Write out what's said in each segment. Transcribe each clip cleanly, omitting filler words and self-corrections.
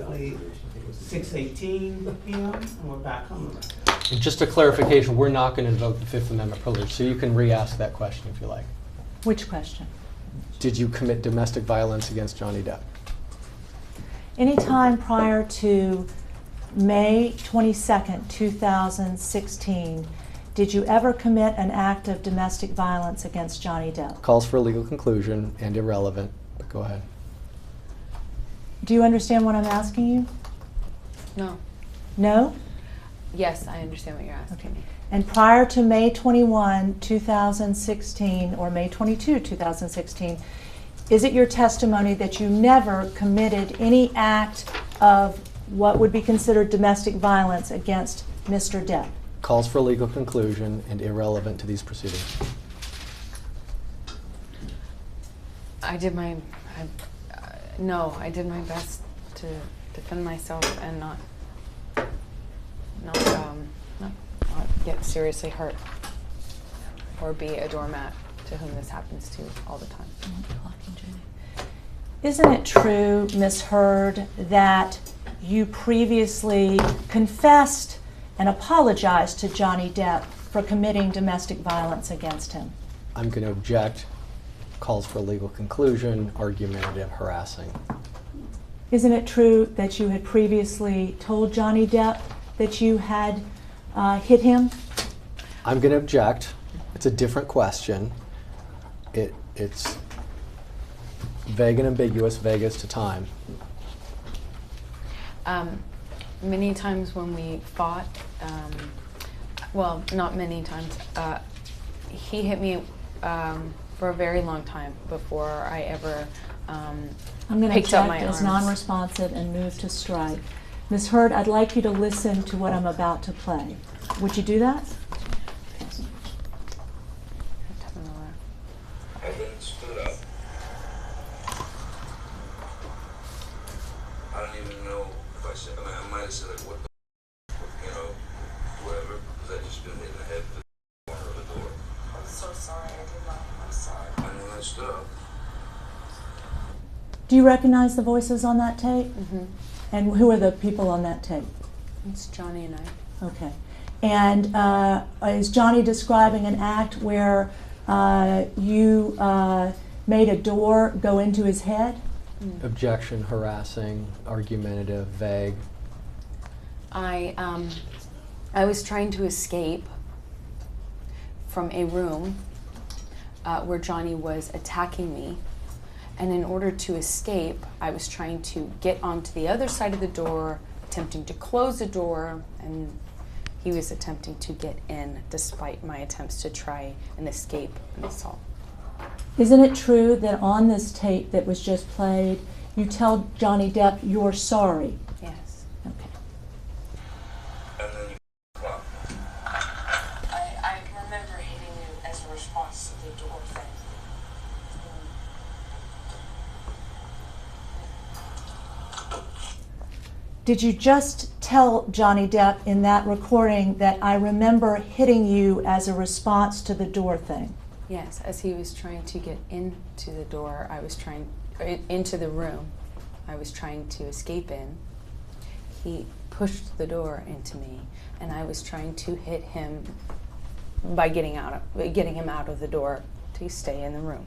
approximately 6:18 p.m. and we're back on the record. And just a clarification, we're not going to invoke the Fifth Amendment privilege, so you can re-ask that question if you like. Which question? Did you commit domestic violence against Johnny Depp? Any time prior to May 22nd, 2016, did you ever commit an act of domestic violence against Johnny Depp? Calls for a legal conclusion and irrelevant, but go ahead. Do you understand what I'm asking you? No. No? Yes, I understand what you're asking. Okay. And prior to May 21, 2016, or May 22, 2016, is it your testimony that you never committed any act of what would be considered domestic violence against Mr. Depp? Calls for a legal conclusion and irrelevant to these proceedings. No, I did my best to defend myself and not get seriously hurt or be a doormat to whom this happens to all the time. Isn't it true, Ms. Hurd, that you previously confessed and apologized to Johnny Depp for committing domestic violence against him? I'm going to object. Calls for a legal conclusion, argumentative, harassing. Isn't it true that you had previously told Johnny Depp that you had hit him? I'm going to object. It's a different question. It's vague and ambiguous, vague as to time. Many times when we fought, well, not many times, he hit me for a very long time before I ever I'm going to picked up my object as arms. non-responsive and move to strike. Ms. Hurd, I'd like you to listen to what I'm about to play. Would you do that? I then stood up. I don't even know if I said, I might have said, like, what the, whatever, because I just been hit in the head with the corner of the door. I'm so sorry, I did not. I'm sorry. And then I stood up. Do you recognize the voices on that tape? Mm-hmm. And who are the people on that tape? It's Johnny and I. Okay. And is Johnny describing an act where you made a door go into his head? Objection, harassing, argumentative, vague. I was trying to escape from a room where Johnny was attacking me. And in order to escape, I was trying to get onto the other side of the door, attempting to close the door, and he was attempting to get in despite my attempts to try and escape an assault. Isn't it true that on this tape that was just played, you tell Johnny Depp you're sorry? Yes. Okay. And then you clocked me. I remember hitting you as a response to the door thing. Did you just tell Johnny Depp in that recording that I remember hitting you as a response to the door thing? Yes, as he was trying to get into the door, into the room, I was trying to escape in. He pushed the door into me, and I was trying to hit him by getting him out of the door to stay in the room.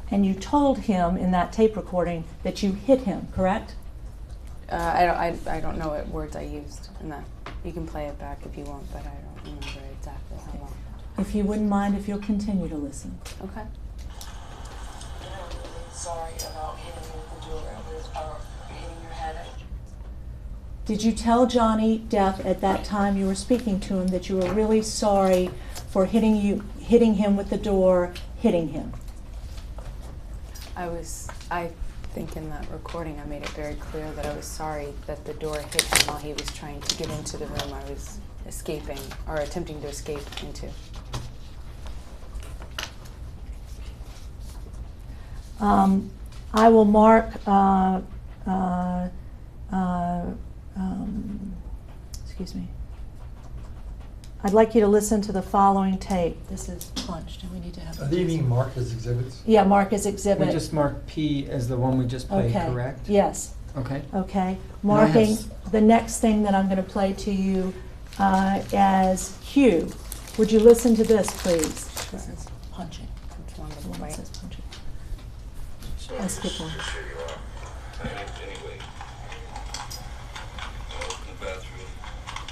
And you told him in that tape recording that you hit him, correct? I don't know what words I used in that. You can play it back if you want, but I don't remember exactly how long. If you wouldn't mind, if you'll continue to listen. Okay. I'm really sorry about hitting you with the door or hitting your head. Did you tell Johnny Depp at that time you were speaking to him that you were really sorry for hitting him with the door, hitting him? I think in that recording I made it very clear that I was sorry that the door hit him while he was trying to get into the room I was escaping or attempting to escape into. I will mark, excuse me. I'd like you to listen to the following tape. This is punched, and we need to have. Are they being marked as exhibits? Yeah, mark as exhibit. We just marked P as the one we just played, Okay. correct? Yes. Okay. Okay? No, I have Marking s- the next thing that I'm going to play to you as Q. Would you listen to this, please? Punching. Which one The was one that white? says punching. So Let's skip one. just here you are. Anyway, open the bathroom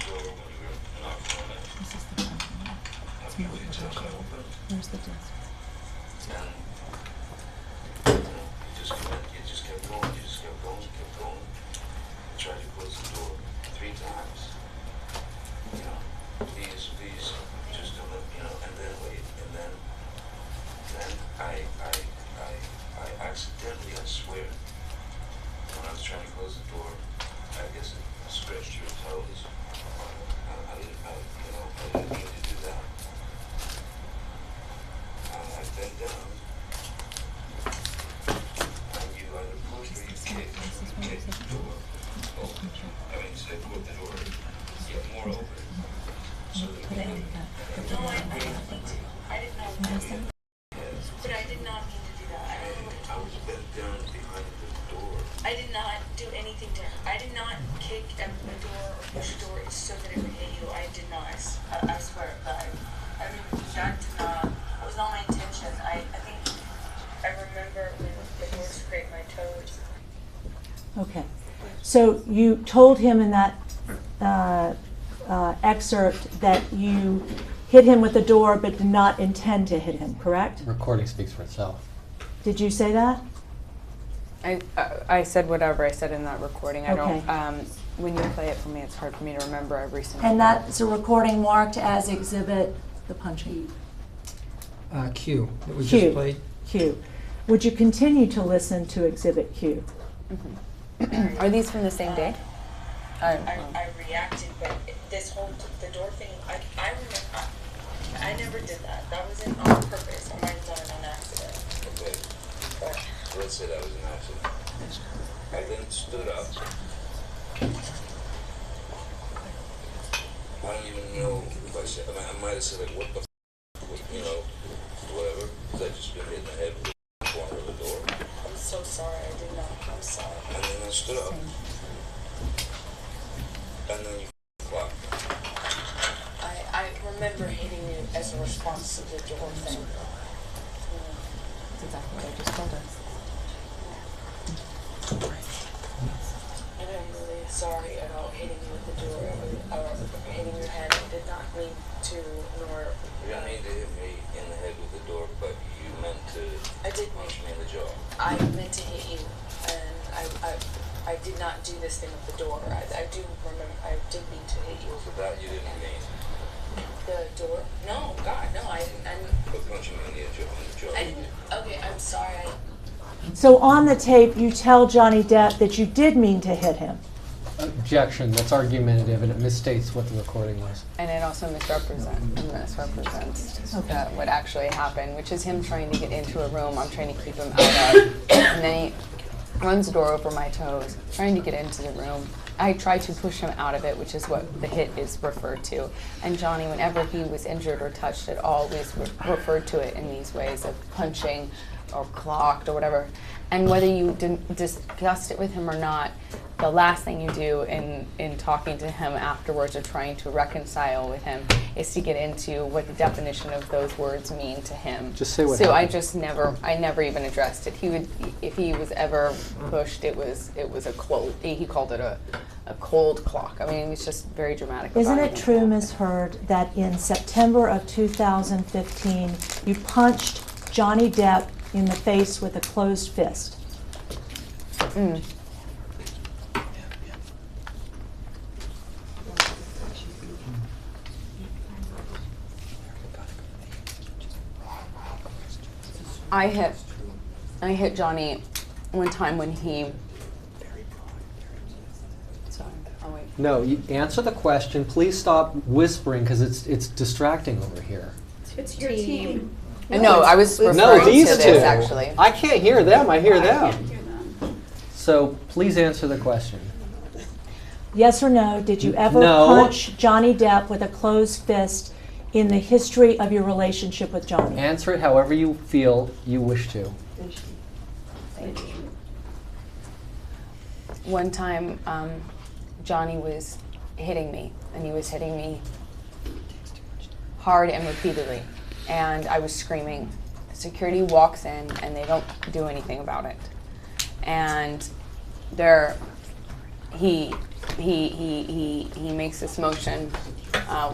door when you were knocking on it. This is the punching. Have you waited till I open? Where's the disc? And you just kept going, you just kept going, you kept going. You tried to close the door 3 times. You know, please, just don't let, you know, and then wait, and then I accidentally, I swear, when I was trying to close the door, I guess it scratched your toes. I didn't mean to do that. I bent down. And you either pushed or you kicked the door open. I mean, say, put the door, get more open. So that we could, No, I didn't mean to. I did not mean to. But I did not mean to do that. I don't know what I was bent down behind the door. I did not do anything to her. I did not kick at the door or push the door so that it would hit you. I did not. I swear. But I mean, that did not, was not my intention. I think I remember when the door scraped my toes. Okay. So you told him in that excerpt that you hit him with the door but did not intend to hit him, correct? Recording speaks for itself. Did you say that? I said whatever I said in that recording. I Okay. don't. When you play it for me, it's hard for me to remember every single. And word. that's a recording marked as exhibit the punching. Q that we Q. just played. Q. Would you continue to listen to exhibit Q? Are these from the same day? I reacted, but this whole the door thing. I remember. I never did that. That wasn't on purpose. I might have done it on accident. Okay, But let's say that was an accident. I then stood up. I don't even know if I said, I might have said like, what the f, you know, whatever, because I just been hit in the head with the corner of the door. I'm so sorry. I did not. I'm sorry. And then I stood up. And then you clocked. I remember hitting you as a response to the door thing. That's exactly what I just told her. And I'm really sorry about hitting you with the door or hitting your head. I did not mean to, nor. You didn't mean to hit me in the head with the door, but you meant to I did. punch me in the jaw. I meant to hit you, and I did not do this thing with the door. I do remember. I did mean to hit you. So that you didn't mean. The door? No, God, no. I didn't. But punching me in the jaw. I didn't. Okay, I'm sorry. So on the tape, you tell Johnny Depp that you did mean to hit him. Objection. That's argumentative, and it misstates what the recording was. And it also misrepresents what actually happened, which is him trying to get into a room I'm trying to keep him out of. And then he runs the door over my toes, trying to get into the room. I tried to push him out of it, which is what the hit is referred to. And Johnny, whenever he was injured or touched, it always referred to it in these ways of punching or clocked or whatever. And whether you didn't discussed it with him or not, the last thing you do in talking to him afterwards or trying to reconcile with him is to get into what the definition of those words mean to him. Just say what So happened. I never even addressed it. He would, if he was ever pushed, it was a cold. He called it a cold clock. I mean, it was just very dramatic. Isn't about it true, Ms. Hurd, that in September of 2015, you punched Johnny Depp in the face with a closed fist? I hit Johnny one time when he. Sorry, I'll wait. No, you answer the question. Please stop whispering because it's distracting over here. It's your team. No, I was referring No, these to two. this actually. I can't hear them. I hear I them. can't hear them. So please answer the question. Yes or no, did you ever No. punch Johnny Depp with a closed fist in the history of your relationship with Johnny? Answer it however you feel you wish to. one time, Johnny was hitting me, and he was hitting me hard and repeatedly, and I was screaming. Security walks in, and they don't do anything about it. And he makes this motion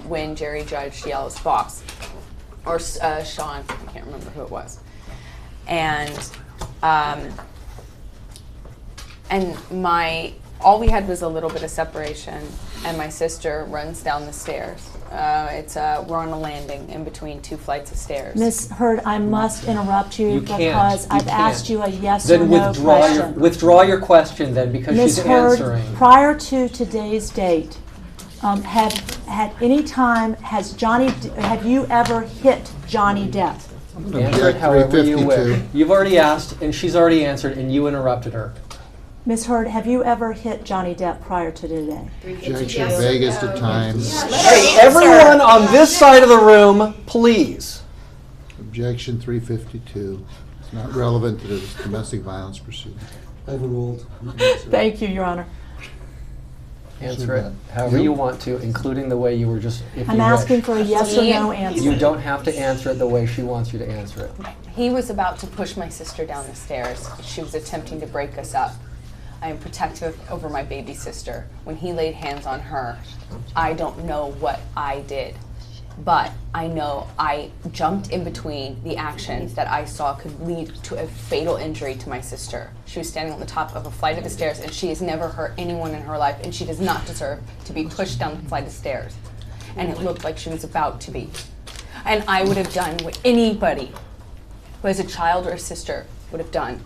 when Jerry Judge yells "boss," or Sean, I can't remember who it was, and all we had was a little bit of separation, and my sister runs down the stairs. We're on a landing in between two flights of stairs. Ms. Hurd, I must interrupt you, You can't. because You I've can't. asked you a yes Then or no question. withdraw your question then, because Ms. she's Hurd, answering. prior to today's date, have you ever hit Johnny Depp? Answer it Object however you 352. wish. You've already asked, and she's already answered, and you interrupted her. Ms. Hurd, have you ever hit Johnny Depp prior to today? Objection, Vegas to time. Hey, everyone on this side of the room, please. Objection 352. It's not relevant to the domestic violence proceeding. Overruled. Thank you, Your Honor. Answer it however you want to, including the way you were just, if you I'm asking wish. for a yes or no answer. You don't have to answer it the way she wants you to answer it. He was about to push my sister down the stairs. She was attempting to break us up. I am protective over my baby sister. When he laid hands on her, I don't know what I did, but I know I jumped in between the actions that I saw could lead to a fatal injury to my sister. She was standing on the top of a flight of stairs, and she has never hurt anyone in her life, and she does not deserve to be pushed down the flight of stairs. And it looked like she was about to be. And I would have done what anybody who has a child or a sister would have done.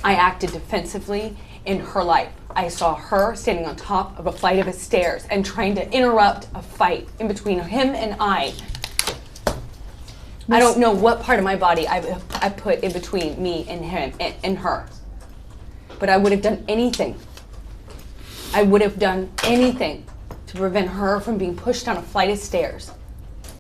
I acted defensively in her life. I saw her standing on top of a flight of stairs and trying to interrupt a fight in between him and I. I don't know what part of my body I put in between me and him and her. But I would have done anything. I would have done anything to prevent her from being pushed down a flight of stairs.